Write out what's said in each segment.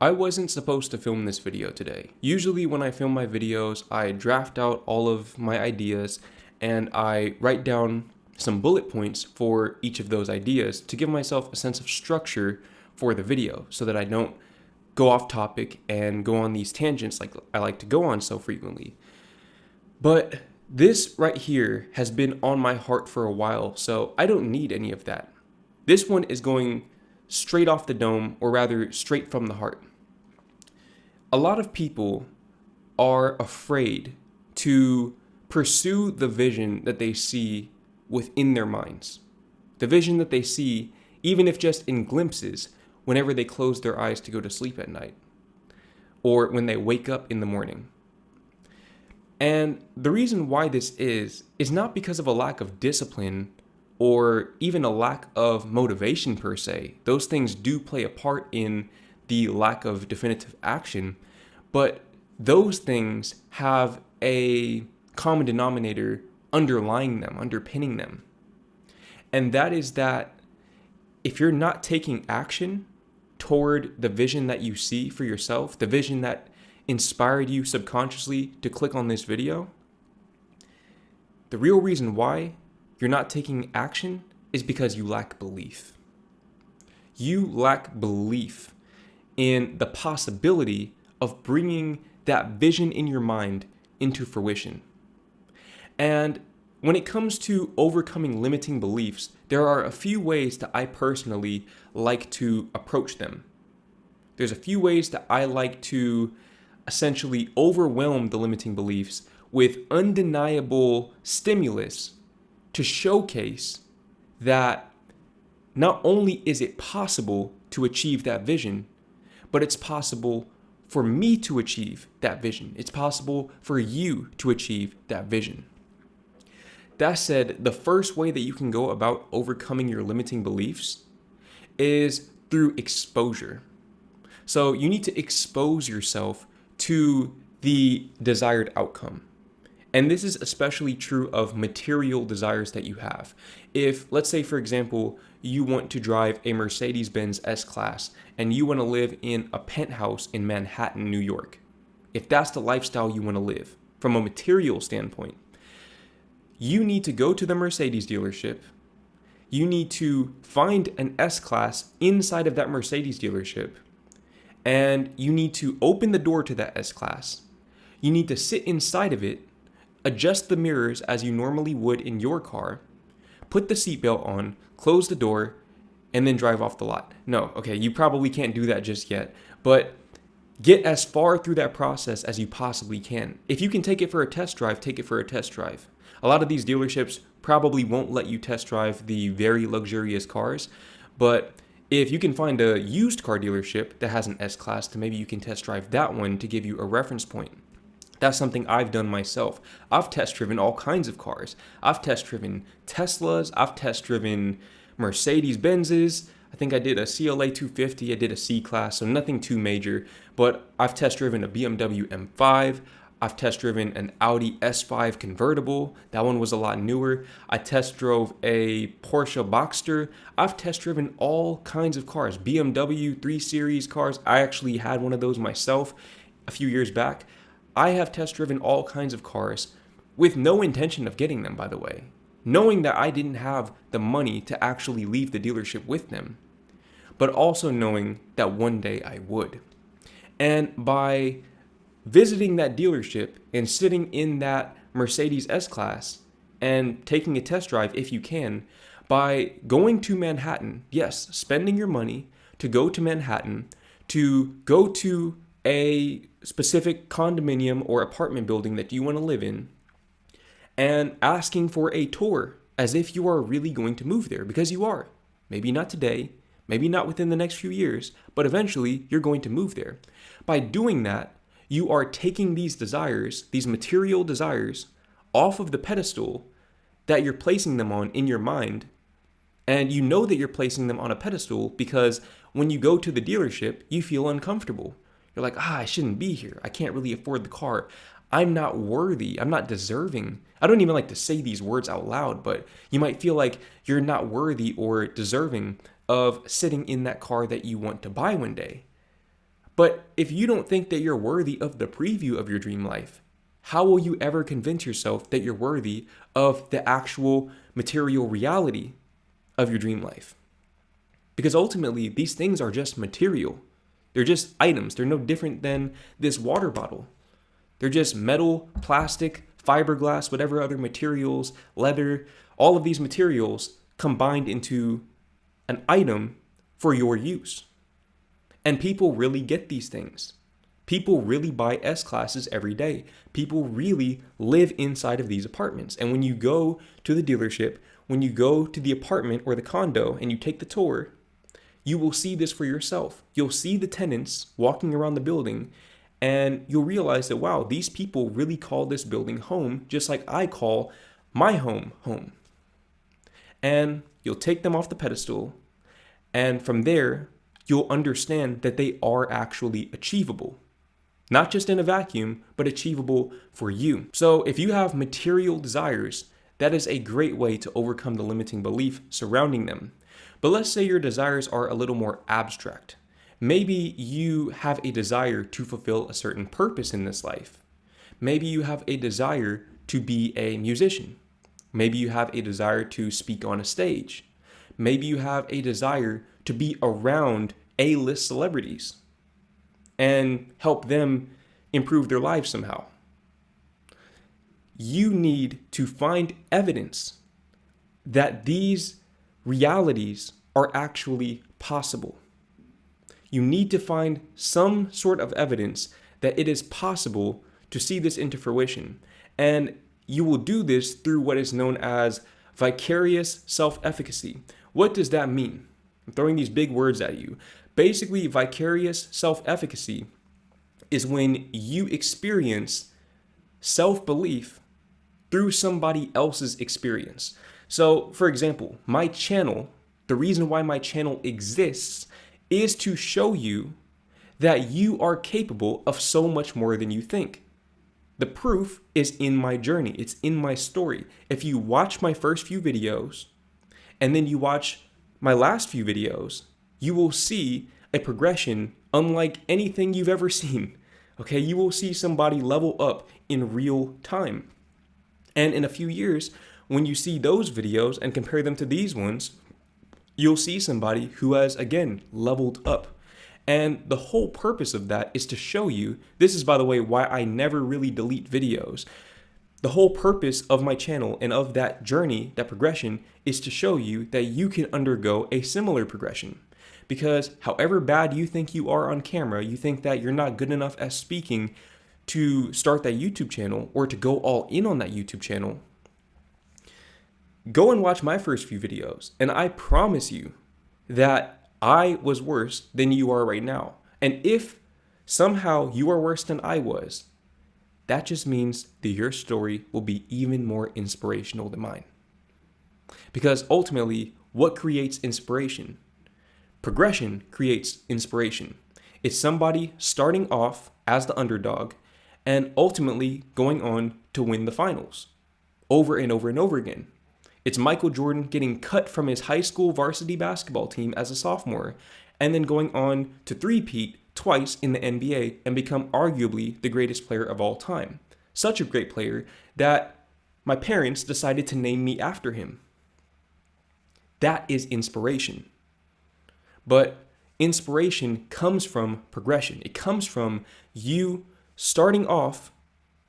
I wasn't supposed to film this video today. Usually when I film my videos, I draft out all of my ideas and I write down some bullet points for each of those ideas to give myself a sense of structure for the video so that I don't go off topic and go on these tangents like I like to go on so frequently. But this right here has been on my heart for a while, so I don't need any of that. This one is going straight off the dome, or rather straight from the heart. A lot of people are afraid to pursue the vision that they see within their minds. The vision that they see, even if just in glimpses, whenever they close their eyes to go to sleep at night, or when they wake up in the morning. And the reason why this is not because of a lack of discipline or even a lack of motivation per se. Those things do play a part in the lack of definitive action, but those things have a common denominator underlying them, underpinning them. And that is that if you're not taking action toward the vision that you see for yourself, the vision that inspired you subconsciously to click on this video, the real reason why you're not taking action is because you lack belief. You lack belief in the possibility of bringing that vision in your mind into fruition. And when it comes to overcoming limiting beliefs, there are a few ways that I personally like to approach them. There's a few ways that I like to essentially overwhelm the limiting beliefs with undeniable stimulus to showcase that not only is it possible to achieve that vision, but it's possible for me to achieve that vision. It's possible for you to achieve that vision. That said, the first way that you can go about overcoming your limiting beliefs is through exposure. So you need to expose yourself to the desired outcome. And this is especially true of material desires that you have. If, let's say, for example, you want to drive a Mercedes-Benz S-Class and you want to live in a penthouse in Manhattan, New York, if that's the lifestyle you want to live from a material standpoint, you need to go to the Mercedes dealership. You need to find an S-Class inside of that Mercedes dealership, and you need to open the door to that S-Class. You need to sit inside of it, adjust the mirrors as you normally would in your car, put the seatbelt on, close the door, and then drive off the lot. No, okay, you probably can't do that just yet, but get as far through that process as you possibly can. If you can take it for a test drive, take it for a test drive. A lot of these dealerships probably won't let you test drive the very luxurious cars, but if you can find a used car dealership that has an S-Class, then maybe you can test drive that one to give you a reference point. That's something I've done myself. I've test driven all kinds of cars. I've test driven Teslas. I've test driven Mercedes-Benzes. I think I did a CLA 250. I did a C-Class, so nothing too major. But I've test driven a BMW M5. I've test driven an Audi S5 convertible. That one was a lot newer. I test drove a Porsche Boxster. I've test driven all kinds of cars. BMW 3 Series cars. I actually had one of those myself a few years back. I have test driven all kinds of cars with no intention of getting them, by the way, knowing that I didn't have the money to actually leave the dealership with them, but also knowing that one day I would. And by visiting that dealership and sitting in that Mercedes S-Class and taking a test drive if you can, by going to Manhattan, yes, spending your money to go to Manhattan, to go to a specific condominium or apartment building that you want to live in, and asking for a tour as if you are really going to move there, because you are. Maybe not today, maybe not within the next few years, but eventually you're going to move there. By doing that, you are taking these desires, these material desires, off of the pedestal that you're placing them on in your mind. And you know that you're placing them on a pedestal because when you go to the dealership, you feel uncomfortable. You're like, I shouldn't be here. I can't really afford the car. I'm not worthy. I'm not deserving. I don't even like to say these words out loud, but you might feel like you're not worthy or deserving of sitting in that car that you want to buy one day. But if you don't think that you're worthy of the preview of your dream life, how will you ever convince yourself that you're worthy of the actual material reality of your dream life? Because ultimately, these things are just material. They're just items. They're no different than this water bottle. They're just metal, plastic, fiberglass, whatever other materials, leather, all of these materials combined into an item for your use. And people really get these things. People really buy S-classes every day. People really live inside of these apartments. And when you go to the dealership, when you go to the apartment or the condo and you take the tour, you will see this for yourself. You'll see the tenants walking around the building and you'll realize that, wow, these people really call this building home, just like I call my home home. And you'll take them off the pedestal. And from there, you'll understand that they are actually achievable. Not just in a vacuum, but achievable for you. So if you have material desires, that is a great way to overcome the limiting belief surrounding them. But let's say your desires are a little more abstract. Maybe you have a desire to fulfill a certain purpose in this life. Maybe you have a desire to be a musician. Maybe you have a desire to speak on a stage. Maybe you have a desire to be around A-list celebrities and help them improve their lives somehow. You need to find evidence that these realities are actually possible. You need to find some sort of evidence that it is possible to see this into fruition. And you will do this through what is known as vicarious self-efficacy. What does that mean? I'm throwing these big words at you. Basically, vicarious self-efficacy is when you experience self-belief through somebody else's experience. So, for example, my channel, the reason why my channel exists is to show you that you are capable of so much more than you think. The proof is in my journey. It's in my story. If you watch my first few videos and then you watch my last few videos, you will see a progression unlike anything you've ever seen. Okay, you will see somebody level up in real time. And in a few years, when you see those videos and compare them to these ones, you'll see somebody who has, again, leveled up. And the whole purpose of that is to show you, this is, by the way, why I never really delete videos. The whole purpose of my channel and of that journey, that progression, is to show you that you can undergo a similar progression. Because however bad you think you are on camera, you think that you're not good enough at speaking to start that YouTube channel or to go all in on that YouTube channel, go and watch my first few videos, and I promise you that I was worse than you are right now. And if somehow you are worse than I was, that just means that your story will be even more inspirational than mine. Because ultimately, what creates inspiration? Progression creates inspiration. It's somebody starting off as the underdog and ultimately going on to win the finals over and over and over again. It's Michael Jordan getting cut from his high school varsity basketball team as a sophomore and then going on to three-peat twice in the NBA and become arguably the greatest player of all time. Such a great player that my parents decided to name me after him. That is inspiration. But inspiration comes from progression. It comes from you starting off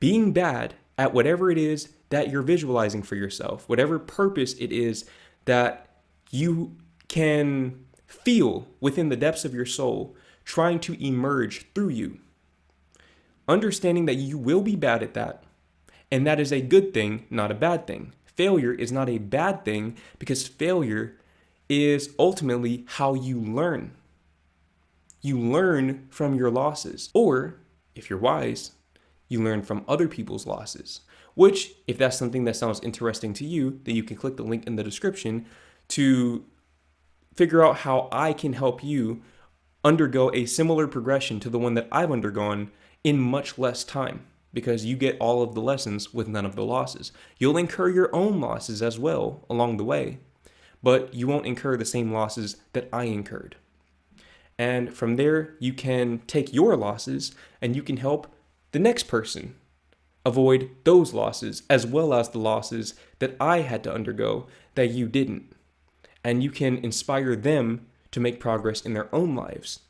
being bad at whatever it is that you're visualizing for yourself, whatever purpose it is that you can feel within the depths of your soul, trying to emerge through you. Understanding that you will be bad at that, and that is a good thing, not a bad thing. Failure is not a bad thing because failure is ultimately how you learn. You learn from your losses, or if you're wise, you learn from other people's losses. Which, if that's something that sounds interesting to you, then you can click the link in the description to figure out how I can help you undergo a similar progression to the one that I've undergone in much less time, because you get all of the lessons with none of the losses. You'll incur your own losses as well along the way, but you won't incur the same losses that I incurred. And from there, you can take your losses and you can help the next person avoid those losses, as well as the losses that I had to undergo that you didn't. And you can inspire them to make progress in their own lives.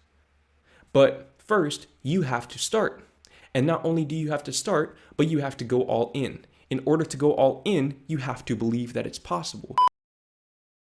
But first, you have to start. And not only do you have to start, but you have to go all in. In order to go all in, you have to believe that it's possible.